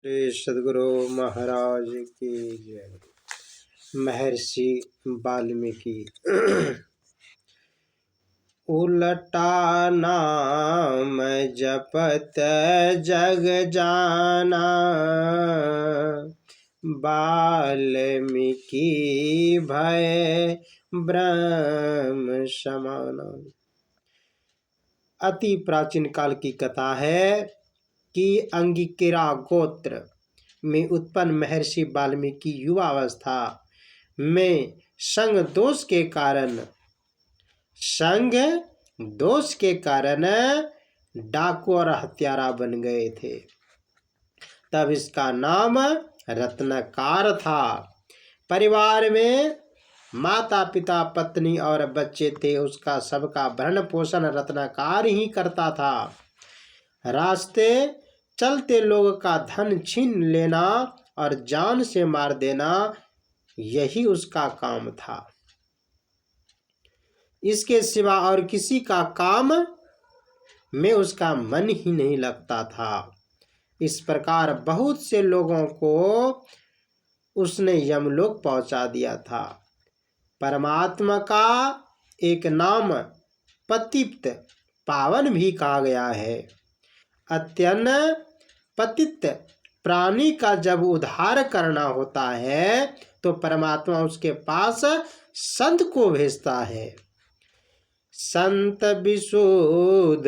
श्री सद्गुरु महाराज की जय। महर्षि वाल्मीकि। उलटा नाम जपत जग जाना, वाल्मीकि भय ब्रह्म समाना। अति प्राचीन काल की कथा है कि अंगिकिरा गोत्र में उत्पन्न महर्षि वाल्मीकि युवावस्था में संग दोष के कारण डाकू और हत्यारा बन गए थे। तब इसका नाम रत्नाकर था। परिवार में माता पिता पत्नी और बच्चे थे। उसका सबका भरण पोषण रत्नाकर ही करता था। रास्ते चलते लोगों का धन छीन लेना और जान से मार देना, यही उसका काम था। इसके सिवा और किसी का काम में उसका मन ही नहीं लगता था। इस प्रकार बहुत से लोगों को उसने यमलोक पहुंचा दिया था। परमात्मा का एक नाम पतित पावन भी कहा गया है। अत्यंत पतित प्राणी का जब उद्धार करना होता है तो परमात्मा उसके पास संत को भेजता है। संत विशुद्ध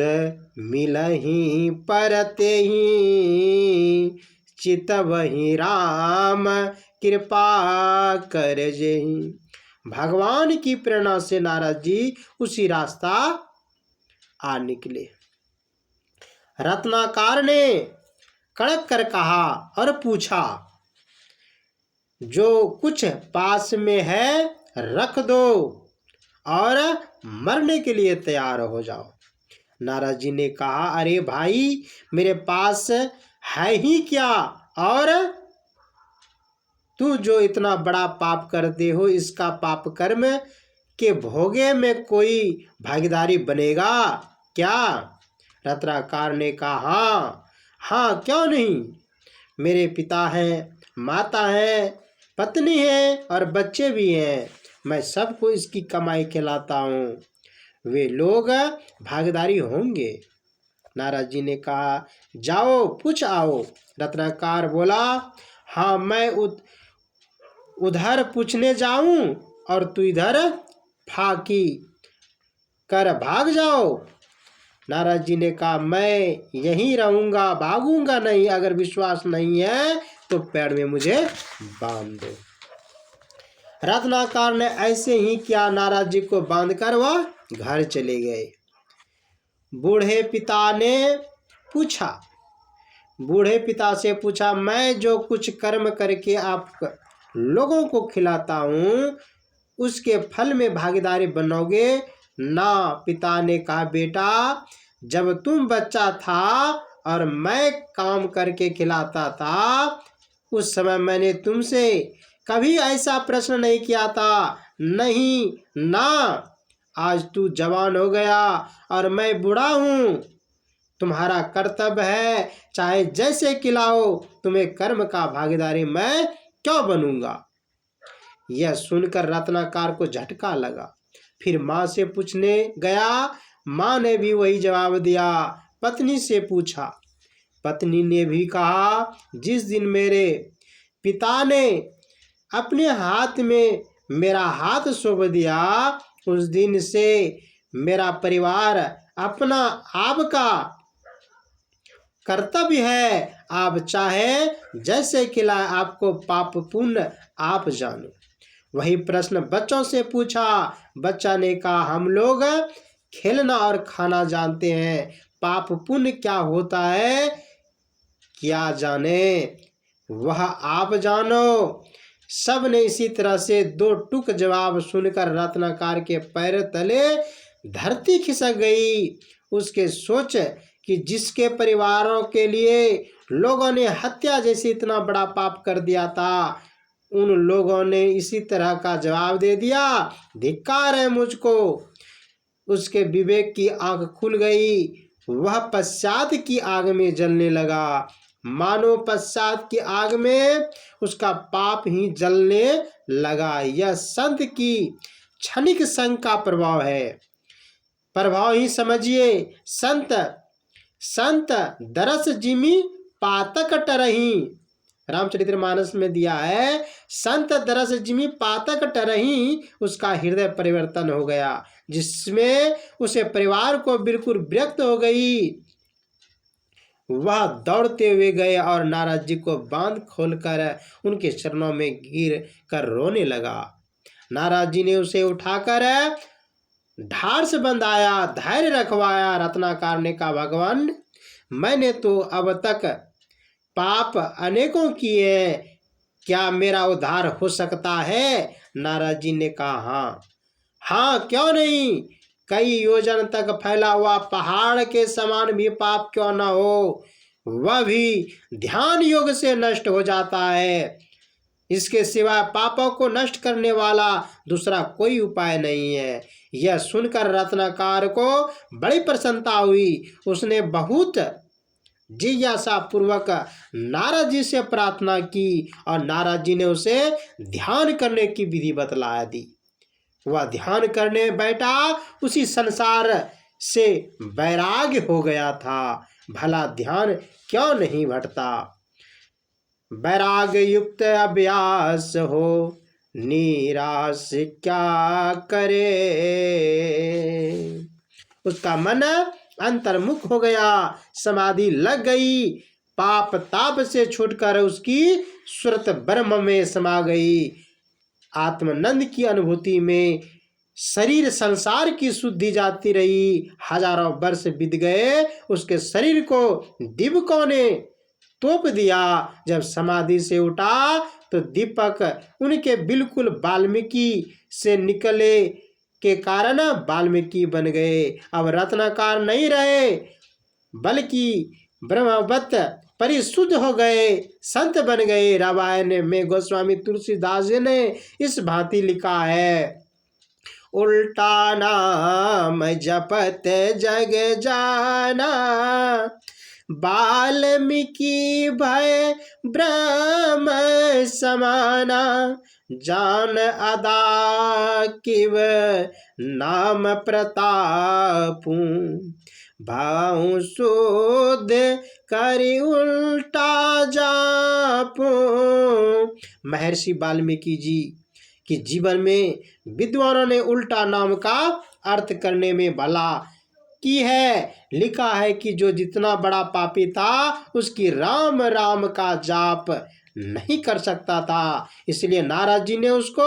मिलहि परते ही, चितवहि राम कृपा कर जेहि। भगवान की प्रेरणा से नारद जी उसी रास्ता आ निकले। रत्नाकर ने कड़क कर कहा और पूछा, जो कुछ पास में है रख दो और मरने के लिए तैयार हो जाओ। नारद जी ने कहा, अरे भाई, मेरे पास है ही क्या, और तू जो इतना बड़ा पाप करते हो, इसका पाप कर्म के भोगे में कोई भागीदारी बनेगा क्या? रत्नाकर ने कहा, हाँ क्यों नहीं। मेरे पिता हैं, माता है, पत्नी है और बच्चे भी हैं। मैं सबको इसकी कमाई खिलाता हूँ। वे लोग भागीदारी होंगे। नारद जी ने कहा, जाओ पूछ आओ। रत्नाकर बोला, हाँ मैं उधर पूछने जाऊं और तू इधर फाकी कर भाग जाओ। नारद जी ने कहा, मैं यहीं रहूंगा, भागूंगा नहीं। अगर विश्वास नहीं है तो पैर में मुझे बांध दो। रत्नाकर ने ऐसे ही किया। नारद जी को बांधकर वह घर चले गए। बूढ़े पिता से पूछा, मैं जो कुछ कर्म करके आप लोगों को खिलाता हूँ, उसके फल में भागीदारी बनोगे ना? पिता ने कहा, बेटा, जब तुम बच्चा था और मैं काम करके खिलाता था, उस समय मैंने तुमसे कभी ऐसा प्रश्न नहीं किया था। नहीं ना। आज तू जवान हो गया और मैं बूढ़ा हूँ। तुम्हारा कर्तव्य है, चाहे जैसे खिलाओ, तुम्हें कर्म का भागीदारी मैं क्यों बनूंगा? यह सुनकर रत्नाकर को झटका लगा। फिर माँ से पूछने गया। माँ ने भी वही जवाब दिया। पत्नी से पूछा। पत्नी ने भी कहा, जिस दिन मेरे पिता ने अपने हाथ में मेरा हाथ सौंप दिया, उस दिन से मेरा परिवार अपना आपका कर्तव्य है। आप चाहे जैसे खिलाए, आपको पाप पुण्य आप जानो। वही प्रश्न बच्चों से पूछा। बच्चा ने कहा, हम लोग खेलना और खाना जानते हैं, पाप पुण्य क्या होता है क्या जाने, वह आप जानो। सब ने इसी तरह से दो टूक जवाब सुनकर रत्नाकर के पैर तले धरती खिसक गई। उसके सोच कि जिसके परिवारों के लिए लोगों ने हत्या जैसे इतना बड़ा पाप कर दिया था, उन लोगों ने इसी तरह का जवाब दे दिया। धिक्कार है मुझको। उसके विवेक की आंख खुल गई। वह पश्चात की आग में जलने लगा। मानो पश्चात की आग में उसका पाप ही जलने लगा। यह संत की क्षणिक संग का प्रभाव है। प्रभाव ही समझिए। संत दरस जिमी पातक टरही, रामचरितमानस में दिया है। संत दरस जिमी पातक टरही, उसका हृदय परिवर्तन हो गया, जिसमें उसे परिवार को बिल्कुल विरक्त हो गई। वह दौड़ते हुए गए और नारद जी को बांध खोलकर उनके चरणों में गिर कर रोने लगा। नारद जी ने उसे उठाकर ढाढ़ से बंधाया, धैर्य रखवाया। रत्नाकर ने कहा, भगवान, मैंने तो अब तक पाप अनेकों किए, क्या मेरा उद्धार हो सकता है? नारद जी ने कहा, हाँ हाँ, क्यों नहीं। कई योजन तक फैला हुआ पहाड़ के समान भी पाप क्यों न हो, वह भी ध्यान योग से नष्ट हो जाता है। इसके सिवा पापों को नष्ट करने वाला दूसरा कोई उपाय नहीं है। यह सुनकर रत्नाकर को बड़ी प्रसन्नता हुई। उसने बहुत जिज्ञासा पूर्वक नारद जी से प्रार्थना की और नारद जी ने उसे ध्यान करने की विधि बतला दी। वह ध्यान करने बैठा, उसी संसार से वैराग्य हो गया था। भला ध्यान क्यों नहीं भटता। वैराग्य युक्त अभ्यास हो, निराश क्या करे। उसका मन अंतर्मुख हो गया, समाधि लग गई, पाप ताप से छूटकर उसकी सुरत ब्रह्म में समा गई। आत्मानंद की अनुभूति में शरीर संसार की शुद्धि जाती रही। हजारों वर्ष बीत गए, उसके शरीर को दीपकों ने तोप दिया। जब समाधि से उठा तो दीपक उनके बिल्कुल वाल्मीकि से निकले के कारण वाल्मीकि बन गए। अब रत्नाकर नहीं रहे, बल्कि ब्रह्मवत परिशुद्ध हो गए, संत बन गए। रामायण में गोस्वामी तुलसीदास जी ने इस भांति लिखा है, उल्टा नाम जपत जग जाना, वाल्मीकि भय ब्रह्म समाना, जान अदा किव नाम प्रतापू, भाऊ शुद्ध करी उल्टा जापू। महर्षि वाल्मीकि जी कि जीवन में विद्वानों ने उल्टा नाम का अर्थ करने में भला की है। लिखा है कि जो जितना बड़ा पापी था, उसकी राम राम का जाप नहीं कर सकता था, इसलिए नारद जी ने उसको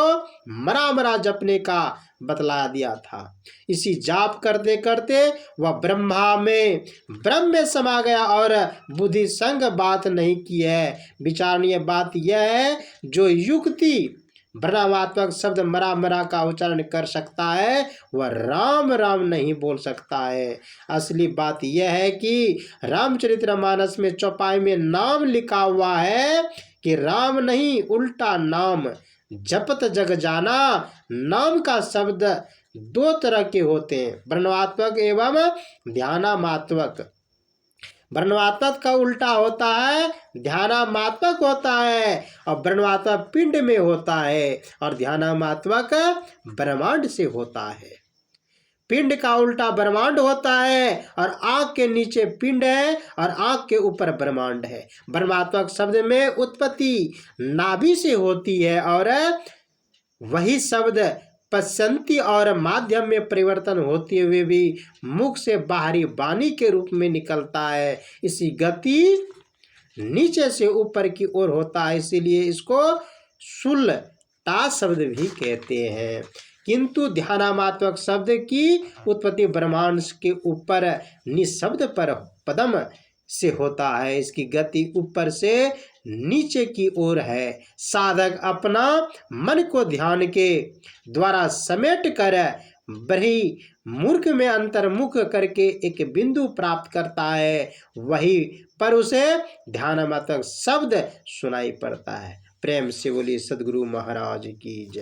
मरा मरा जपने का बतला दिया था। इसी जाप करते करते वह ब्रह्म में समा गया और बुद्धि संग बात नहीं की है। विचारणीय बात यह है, जो युक्ति ब्रह्मात्मक शब्द मरा मरा का उच्चारण कर सकता है, वह राम राम नहीं बोल सकता है। असली बात यह है कि रामचरितमानस में चौपाई में नाम लिखा हुआ है कि राम नहीं, उल्टा नाम जपत जग जाना। नाम का शब्द दो तरह के होते हैं, वर्णनात्मक एवं ध्यानात्मक। वर्णनात्मक का उल्टा होता है, ध्यानात्मक होता है, और वर्णनात्मक पिंड में होता है और ध्यानात्मक ब्रह्मांड से होता है। पिंड का उल्टा ब्रह्मांड होता है और आँख के नीचे पिंड है और आँख के ऊपर ब्रह्मांड है। ब्रह्मात्मक शब्द में उत्पत्ति नाभि से होती है और वही शब्द पश्चंती और माध्यम में परिवर्तन होते हुए भी मुख से बाहरी वाणी के रूप में निकलता है। इसी गति नीचे से ऊपर की ओर होता है, इसीलिए इसको सुलटा शब्द भी कहते हैं। किंतु ध्यानात्मक शब्द की उत्पत्ति ब्रह्मांड के ऊपर निशब्द पर पदम से होता है। इसकी गति ऊपर से नीचे की ओर है। साधक अपना मन को ध्यान के द्वारा समेट कर बड़ी मूर्ख में अंतर्मुख करके एक बिंदु प्राप्त करता है, वही पर उसे ध्यानात्मक शब्द सुनाई पड़ता है। प्रेम से बोलिए सद्गुरु महाराज की जय।